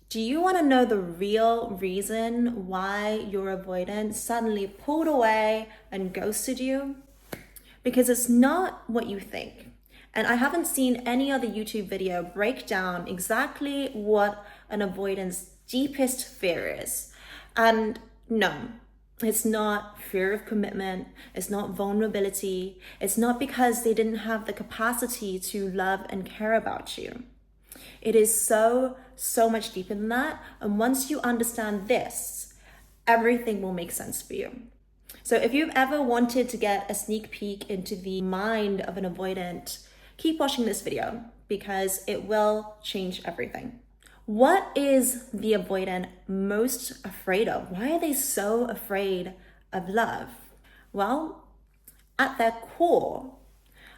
Do you want to know the real reason why your avoidant suddenly pulled away and ghosted you? Because it's not what you think. And I haven't seen any other YouTube video break down exactly what an avoidant's deepest fear is. And no, it's not fear of commitment. It's not vulnerability. It's not because they didn't have the capacity to love and care about you. It is so much deeper than that. And once you understand this, everything will make sense for you. So if you've ever wanted to get a sneak peek into the mind of an avoidant, keep watching this video because it will change everything. What is the avoidant most afraid of? Why are they so afraid of love? Well, at their core,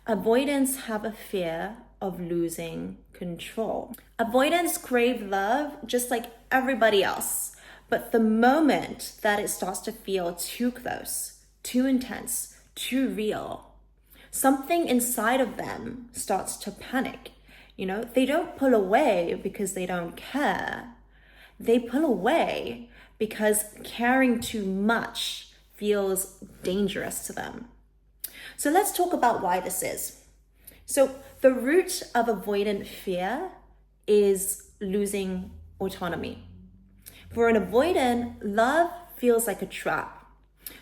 avoidants have a fear of losing control. Avoidants crave love just like everybody else. But the moment that it starts to feel too close, too intense, too real, something inside of them starts to panic. You know, they don't pull away because they don't care. They pull away because caring too much feels dangerous to them. So let's talk about why this is. So the root of avoidant fear is losing autonomy. For an avoidant, love feels like a trap.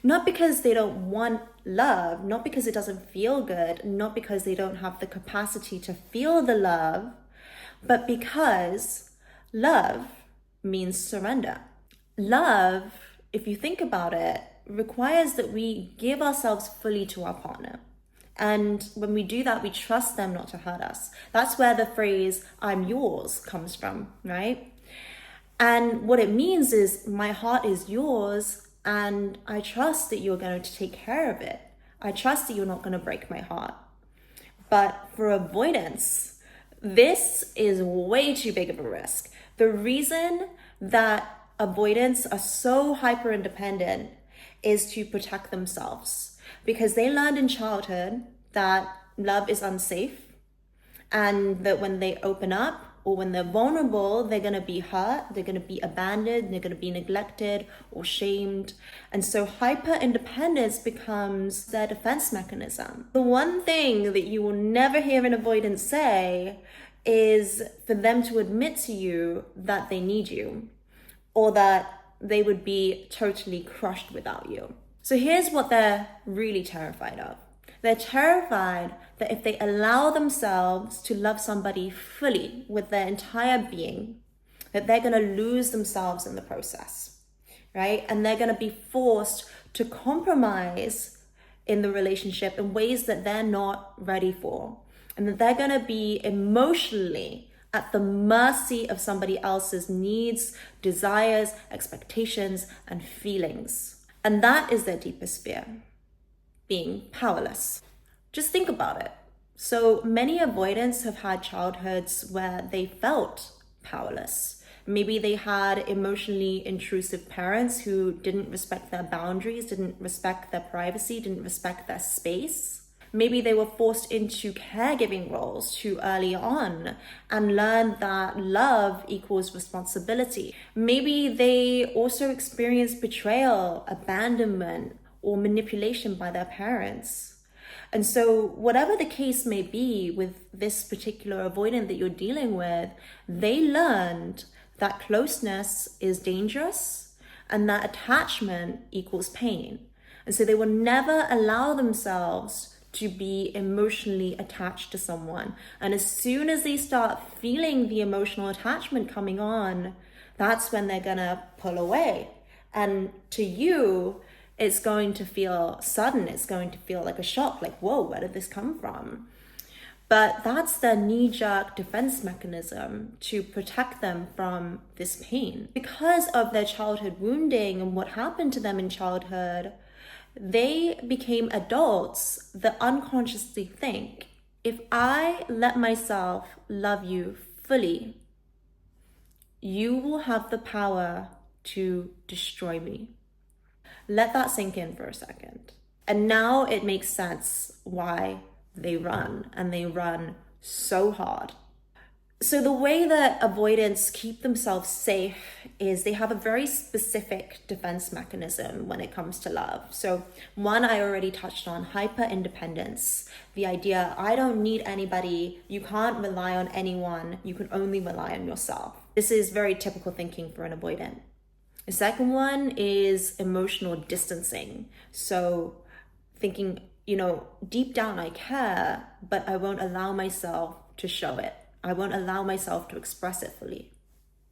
Not because they don't want love, not because it doesn't feel good, not because they don't have the capacity to feel the love, but because love means surrender. Love, if you think about it, requires that we give ourselves fully to our partner. And when we do that, we trust them not to hurt us. That's where the phrase, "I'm yours," comes from, right? And what it means is my heart is yours and I trust that you're going to take care of it. I trust that you're not going to break my heart. But for avoidance, this is way too big of a risk. The reason that avoidants are so hyper independent is to protect themselves because they learned in childhood that love is unsafe and that when they open up or when they're vulnerable, they're going to be hurt, they're going to be abandoned, they're going to be neglected or shamed. And so hyper independence becomes their defense mechanism. The one thing that you will never hear an avoidant say is for them to admit to you that they need you or that they would be totally crushed without you. So here's what they're really terrified of. They're terrified that if they allow themselves to love somebody fully with their entire being, that they're going to lose themselves in the process, right? And they're going to be forced to compromise in the relationship in ways that they're not ready for. And that they're going to be emotionally at the mercy of somebody else's needs, desires, expectations, and feelings. And that is their deepest fear. Being powerless. Just think about it. So many avoidants have had childhoods where they felt powerless. Maybe they had emotionally intrusive parents who didn't respect their boundaries, didn't respect their privacy, didn't respect their space. Maybe they were forced into caregiving roles too early on and learned that love equals responsibility. Maybe they also experienced betrayal, abandonment, or manipulation by their parents. And so whatever the case may be with this particular avoidant that you're dealing with, they learned that closeness is dangerous and that attachment equals pain. And so they will never allow themselves to be emotionally attached to someone. And as soon as they start feeling the emotional attachment coming on, that's when they're gonna pull away. And to you, it's going to feel sudden. It's going to feel like a shock, like, whoa, where did this come from? But that's their knee-jerk defense mechanism to protect them from this pain. Because of their childhood wounding and what happened to them in childhood, they became adults that unconsciously think, if I let myself love you fully, you will have the power to destroy me. Let that sink in for a second. And now it makes sense why they run, and they run so hard. So the way that avoidants keep themselves safe is they have a very specific defense mechanism when it comes to love. So one I already touched on, hyper independence. The idea, I don't need anybody, you can't rely on anyone, you can only rely on yourself. This is very typical thinking for an avoidant. The second one is emotional distancing. So thinking, deep down I care, but I won't allow myself to show it. I won't allow myself to express it fully.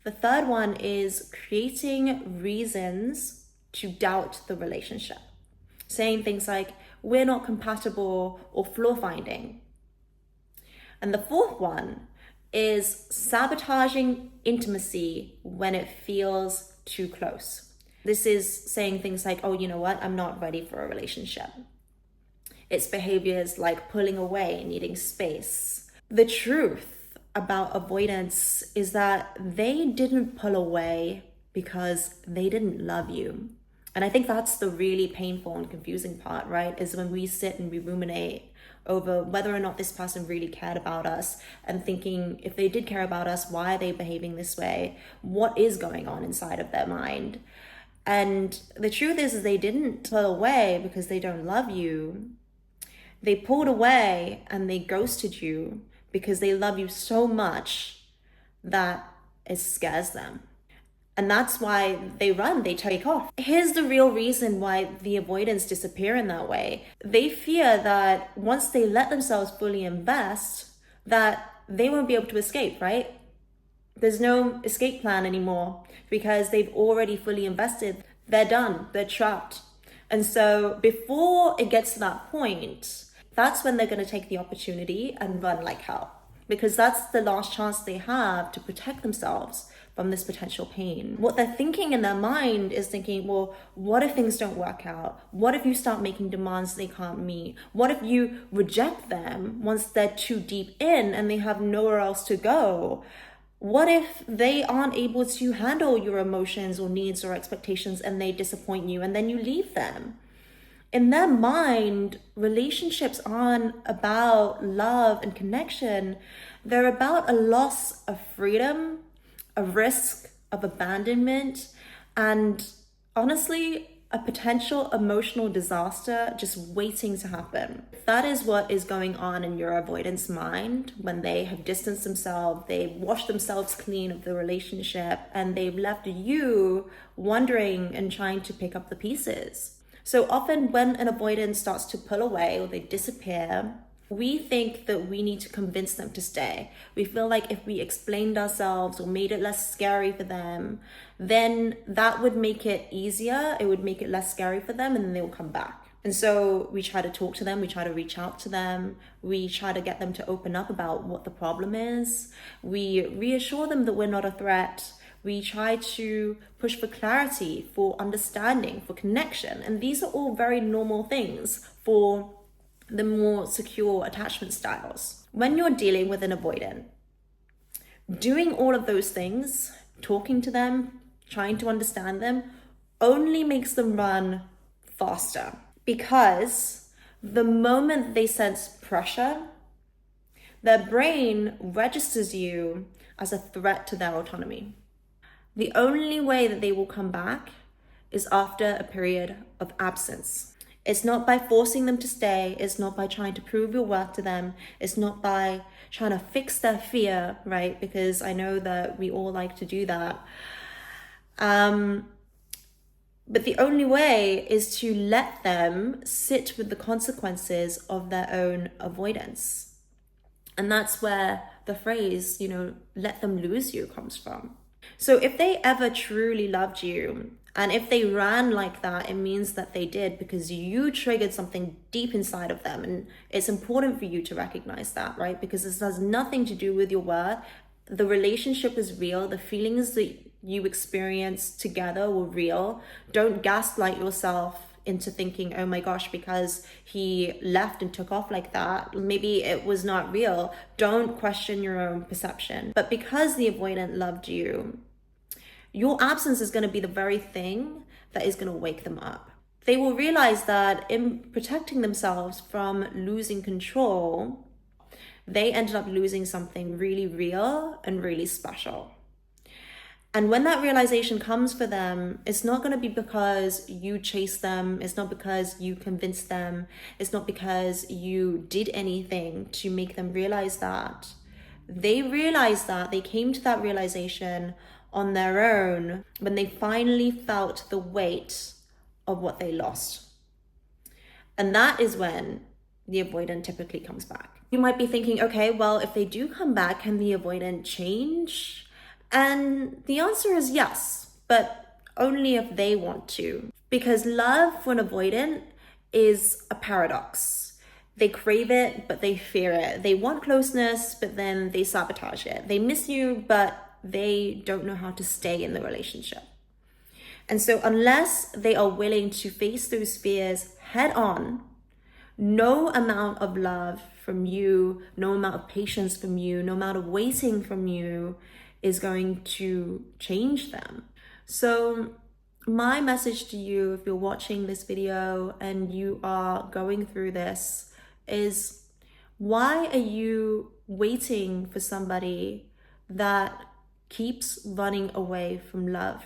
The third one is creating reasons to doubt the relationship. Saying things like, we're not compatible, or flaw finding. And the fourth one is sabotaging intimacy when it feels too close. This is saying things like, oh, you know what? I'm not ready for a relationship. It's behaviors like pulling away, needing space. The truth about avoidance is that they didn't pull away because they didn't love you. And I think that's the really painful and confusing part, right? Is when we sit and we ruminate over whether or not this person really cared about us, and thinking, if they did care about us, why are they behaving this way? What is going on inside of their mind? And the truth is they didn't pull away because they don't love you. They pulled away and they ghosted you because they love you so much that it scares them. And that's why they run, they take off. Here's the real reason why the avoidants disappear in that way. They fear that once they let themselves fully invest, that they won't be able to escape, right? There's no escape plan anymore because they've already fully invested. They're done, they're trapped. And so before it gets to that point, that's when they're going to take the opportunity and run like hell, because that's the last chance they have to protect themselves from this potential pain. What they're thinking in their mind is thinking, well, what if things don't work out? What if you start making demands they can't meet? What if you reject them once they're too deep in and they have nowhere else to go? What if they aren't able to handle your emotions or needs or expectations and they disappoint you and then you leave them? In their mind, relationships aren't about love and connection. They're about a loss of freedom, a risk of abandonment, and honestly, a potential emotional disaster just waiting to happen. That is what is going on in your avoidance mind when they have distanced themselves, they've washed themselves clean of the relationship, and they've left you wondering and trying to pick up the pieces. So often when an avoidant starts to pull away or they disappear, we think that we need to convince them to stay. We feel like if we explained ourselves or made it less scary for them, then that would make it easier. It would make it less scary for them, and then they'll come back. And so we try to talk to them, we try to reach out to them, we try to get them to open up about what the problem is. We reassure them that we're not a threat. We try to push for clarity, for understanding, for connection. And these are all very normal things for the more secure attachment styles. When you're dealing with an avoidant, doing all of those things, talking to them, trying to understand them, only makes them run faster. Because the moment they sense pressure, their brain registers you as a threat to their autonomy. The only way that they will come back is after a period of absence. It's not by forcing them to stay. It's not by trying to prove your worth to them. It's not by trying to fix their fear, right? Because I know that we all like to do that. But the only way is to let them sit with the consequences of their own avoidance. And that's where the phrase, let them lose you comes from. So if they ever truly loved you, and if they ran like that, it means that they did because you triggered something deep inside of them. And it's important for you to recognize that, right? Because this has nothing to do with your worth. The relationship is real. The feelings that you experienced together were real. Don't gaslight yourself into thinking, oh my gosh, because he left and took off like that, maybe it was not real. Don't question your own perception. But because the avoidant loved you, your absence is going to be the very thing that is going to wake them up. They will realize that in protecting themselves from losing control, they ended up losing something really real and really special. And when that realization comes for them, it's not going to be because you chased them. It's not because you convinced them. It's not because you did anything to make them realize that. They realized that, they came to that realization on their own when they finally felt the weight of what they lost. And that is when the avoidant typically comes back. You might be thinking, okay, well, if they do come back, can the avoidant change? And the answer is yes, but only if they want to. Because love for an avoidant is a paradox. They crave it, but they fear it. They want closeness, but then they sabotage it. They miss you, but they don't know how to stay in the relationship. And so unless they are willing to face those fears head on, no amount of love from you, no amount of patience from you, no amount of waiting from you is going to change them. So my message to you, if you're watching this video and you are going through this, is why are you waiting for somebody that keeps running away from love?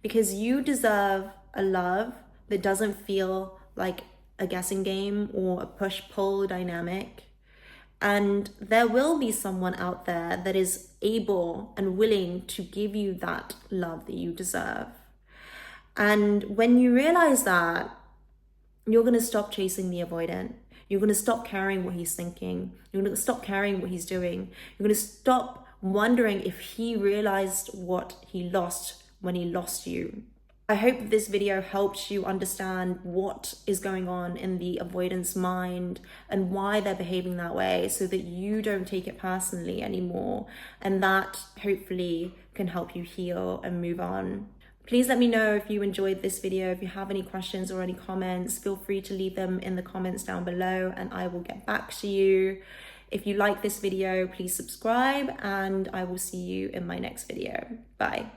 Because you deserve a love that doesn't feel like a guessing game or a push-pull dynamic. And there will be someone out there that is able and willing to give you that love that you deserve. And when you realize that, you're going to stop chasing the avoidant. You're going to stop caring what he's thinking. You're going to stop caring what he's doing. You're going to stop wondering if he realized what he lost when he lost you. I hope this video helped you understand what is going on in the avoidant's mind and why they're behaving that way, so that you don't take it personally anymore. And that hopefully can help you heal and move on. Please let me know if you enjoyed this video. If you have any questions or any comments, feel free to leave them in the comments down below and I will get back to you. If you like this video, please subscribe and I will see you in my next video. Bye.